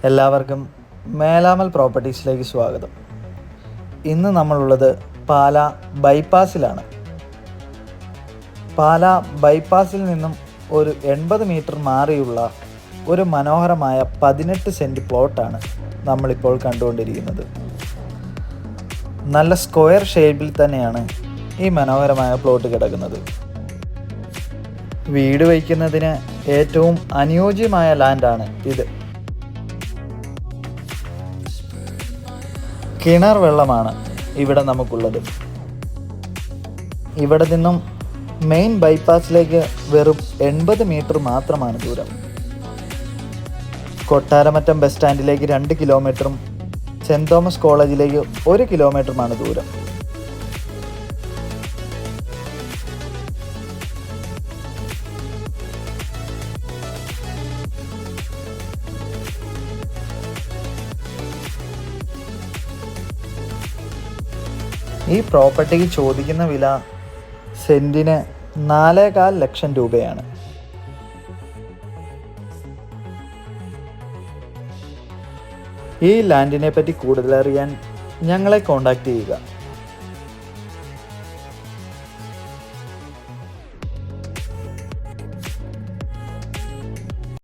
എല്ലാവർക്കും മേലാമൽ പ്രോപ്പർട്ടീസിലേക്ക് സ്വാഗതം. ഇന്ന് നമ്മളുള്ളത് പാലാ ബൈപ്പാസിലാണ്. പാലാ ബൈപ്പാസിൽ നിന്നും ഒരു 80 മീറ്റർ മാറിയുള്ള ഒരു മനോഹരമായ 18 സെൻറ്റ് പ്ലോട്ടാണ് നമ്മളിപ്പോൾ കണ്ടുകൊണ്ടിരിക്കുന്നത്. നല്ല സ്ക്വയർ ഷേപ്പിൽ തന്നെയാണ് ഈ മനോഹരമായ പ്ലോട്ട് കിടക്കുന്നത്. വീട് വയ്ക്കുന്നതിന് ഏറ്റവും അനുയോജ്യമായ ലാൻഡാണ് ഇത്. കിണർ വെള്ളമാണ് ഇവിടെ നമുക്കുള്ളത്. ഇവിടെ നിന്നും മെയിൻ ബൈപ്പാസിലേക്ക് വെറും 80 മീറ്റർ മാത്രമാണ് ദൂരം. കൊട്ടാരമറ്റം ബസ് സ്റ്റാൻഡിലേക്ക് 2 കിലോമീറ്ററും സെൻറ് തോമസ് കോളേജിലേക്ക് 1 കിലോമീറ്ററുമാണ് ദൂരം. ഈ പ്രോപ്പർട്ടിക്ക് ചോദിക്കുന്ന വില സെൻറ്റിന് 4.25 ലക്ഷം രൂപയാണ്. ഈ ലാൻഡിനെ പറ്റി കൂടുതലറിയാൻ ഞങ്ങളെ കോൺടാക്റ്റ് ചെയ്യുക.